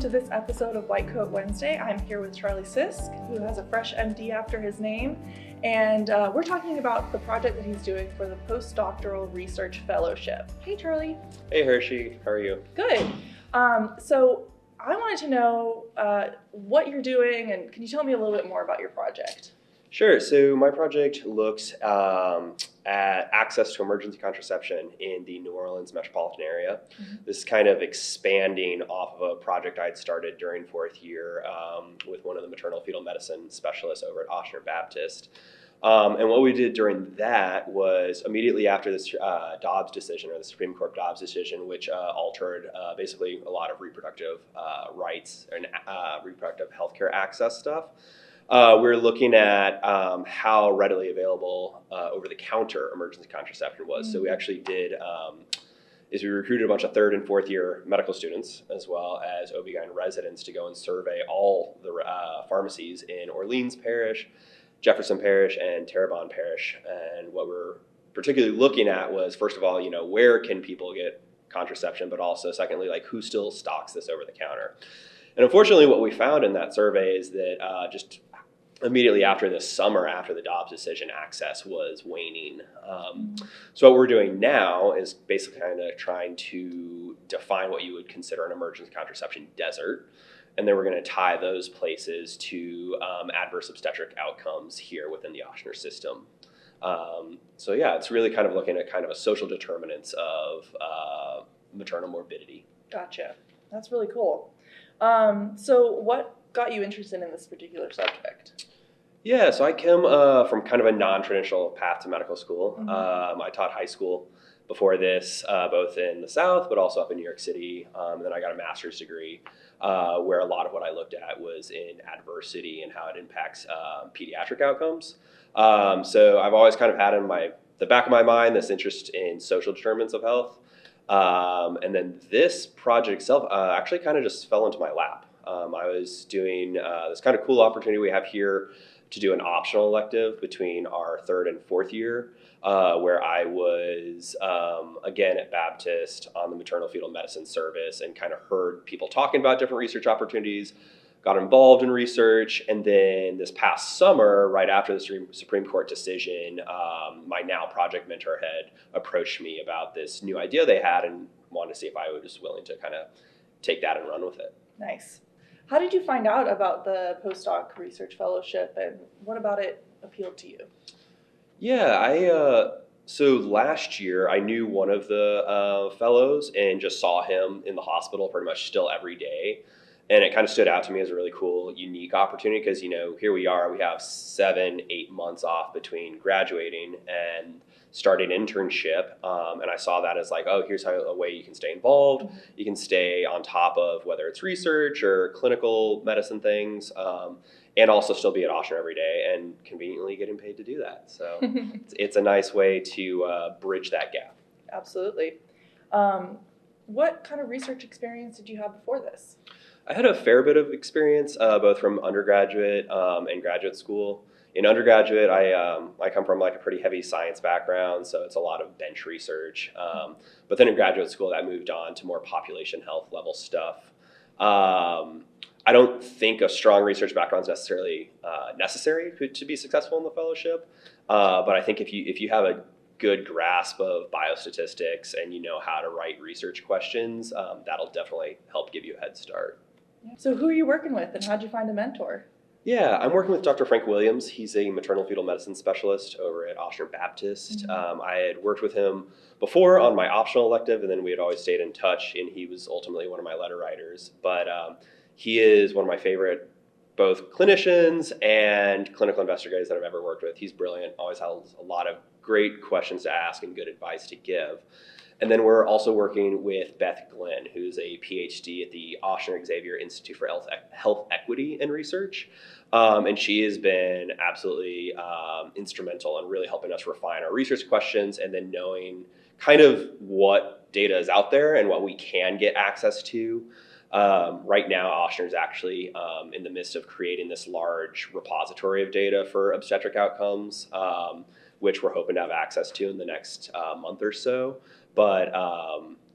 to this episode of White Coat Wednesday. I'm here with Charlie Sisk, who has a fresh MD after his name, and we're talking about the project that he's doing for the postdoctoral research fellowship. Hey, Charlie. Hey, Hershey. How are you? Good. So I wanted to know what you're doing, and can you tell me a little bit more about your project? Sure. So my project looks at access to emergency contraception in the New Orleans metropolitan area. Mm-hmm. This is kind of expanding off of a project I'd started during fourth year with one of the maternal fetal medicine specialists over at Ochsner Baptist. And what we did during that was immediately after this Dobbs decision, or the Supreme Court Dobbs decision, which altered basically a lot of reproductive rights and reproductive healthcare access stuff. We're looking at how readily available over-the-counter emergency contraception was. Mm-hmm. So we actually did is we recruited a bunch of third and fourth year medical students as well as OB-GYN residents to go and survey all the pharmacies in Orleans Parish, Jefferson Parish, and Terrebonne Parish. And what we're particularly looking at was, first of all, where can people get contraception, but also secondly, like who still stocks this over the counter. And unfortunately, what we found in that survey is that just immediately after this summer, after the Dobbs decision, access was waning. So what we're doing now is basically kind of trying to define what you would consider an emergency contraception desert. And then we're going to tie those places to adverse obstetric outcomes here within the Ochsner system. So yeah, it's really kind of looking at kind of a social determinants of maternal morbidity. Gotcha. That's really cool. So what got you interested in this particular subject? Yeah, so I came from kind of a non-traditional path to medical school. Mm-hmm. I taught high school before this, both in the South, but also up in New York City. And then I got a master's degree where a lot of what I looked at was in adversity and how it impacts pediatric outcomes. So I've always kind of had in the back of my mind this interest in social determinants of health. And then this project itself actually kind of just fell into my lap. I was doing this kind of cool opportunity we have here to do an optional elective between our third and fourth year, where I was, again, at Baptist on the maternal fetal medicine service and kind of heard people talking about different research opportunities, got involved in research, and then this past summer, right after the Supreme Court decision, my now project mentor had approached me about this new idea they had and wanted to see if I was willing to kind of take that and run with it. Nice. How did you find out about the postdoc research fellowship, and what about it appealed to you? Yeah, so last year I knew one of the fellows and just saw him in the hospital pretty much still every day. And it kind of stood out to me as a really cool, unique opportunity because, here we are, we have 7-8 months off between graduating and starting internship. And I saw that as like, oh, here's a way you can stay involved. Mm-hmm. You can stay on top of whether it's research or clinical medicine things, and also still be at Ochsner every day and conveniently getting paid to do that. So it's a nice way to bridge that gap. Absolutely. What kind of research experience did you have before this? I had a fair bit of experience, both from undergraduate and graduate school. In undergraduate, I come from like a pretty heavy science background, so it's a lot of bench research. But then in graduate school, that moved on to more population health level stuff. I don't think a strong research background is necessarily necessary to be successful in the fellowship. But I think if you have a good grasp of biostatistics and you know how to write research questions, that'll definitely help give you a head start. So who are you working with and how'd you find a mentor? Yeah, I'm working with Dr. Frank Williams. He's a maternal fetal medicine specialist over at Ochsner Baptist. Mm-hmm. I had worked with him before on my optional elective, and then we had always stayed in touch, and he was ultimately one of my letter writers. But he is one of my favorite both clinicians and clinical investigators that I've ever worked with. He's brilliant, always has a lot of great questions to ask and good advice to give. And then we're also working with Beth Glenn, who's a PhD at the Ochsner Xavier Institute for Health Equity and Research. And she has been absolutely instrumental in really helping us refine our research questions and then knowing kind of what data is out there and what we can get access to. Right now, Ochsner is actually in the midst of creating this large repository of data for obstetric outcomes, which we're hoping to have access to in the next month or so. But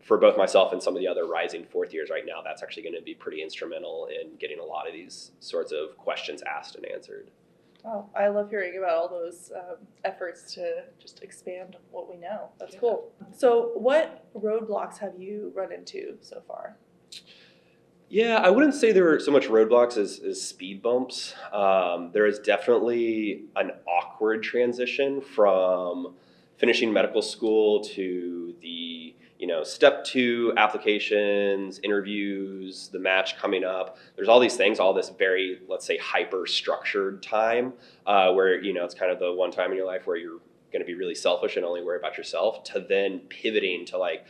for both myself and some of the other rising fourth years right now, that's actually going to be pretty instrumental in getting a lot of these sorts of questions asked and answered. Oh, I love hearing about all those efforts to just expand what we know. That's cool. So what roadblocks have you run into so far? Yeah, I wouldn't say there were so much roadblocks as speed bumps. There is definitely an awkward transition from finishing medical school to the step 2 applications, interviews, the match coming up. There's all these things, all this very, let's say, hyper structured time where it's kind of the one time in your life where you're going to be really selfish and only worry about yourself, to then pivoting to like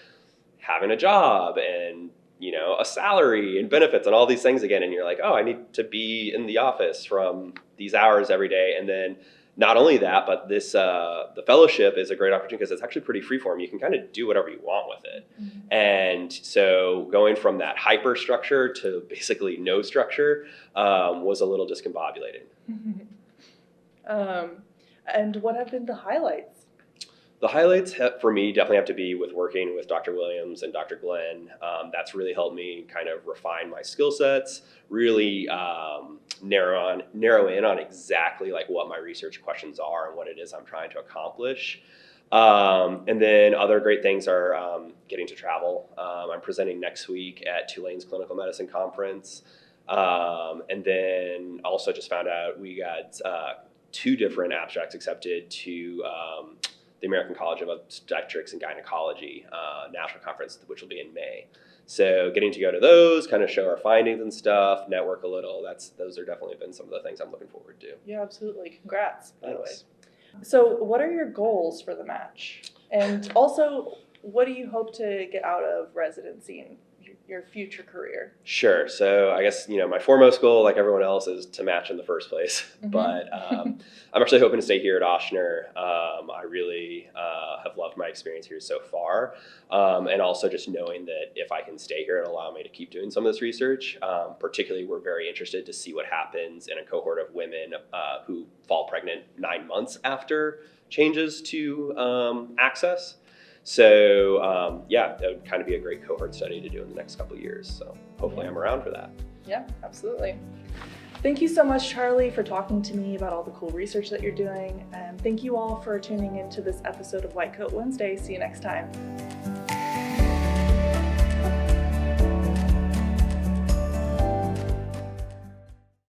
having a job and a salary and benefits and all these things again. And you're like, oh, I need to be in the office from these hours every day. And then not only that, but this the fellowship is a great opportunity because it's actually pretty freeform. You can kind of do whatever you want with it. Mm-hmm. And so going from that hyper structure to basically no structure was a little discombobulating. And what have been the highlights? The highlights for me definitely have to be with working with Dr. Williams and Dr. Glenn. That's really helped me kind of refine my skill sets, really narrow in on exactly like what my research questions are and what it is I'm trying to accomplish. And then other great things are getting to travel. I'm presenting next week at Tulane's Clinical Medicine Conference. And then also just found out we got 2 different abstracts accepted to the American College of Obstetrics and Gynecology National Conference, which will be in May. So getting to go to those, kind of show our findings and stuff, network a little, those are definitely been some of the things I'm looking forward to. Yeah, absolutely. Congrats, by the way. So what are your goals for the match? And also, what do you hope to get out of residency and your future career? Sure. So I guess, my foremost goal, like everyone else, is to match in the first place. Mm-hmm. But I'm actually hoping to stay here at Ochsner. I really have loved my experience here so far. And also just knowing that if I can stay here, it'll allow me to keep doing some of this research. Particularly, we're very interested to see what happens in a cohort of women who fall pregnant 9 months after changes to access. So that would kind of be a great cohort study to do in the next couple of years. So hopefully I'm around for that. Yeah, absolutely. Thank you so much, Charlie, for talking to me about all the cool research that you're doing. And thank you all for tuning into this episode of White Coat Wednesday. See you next time.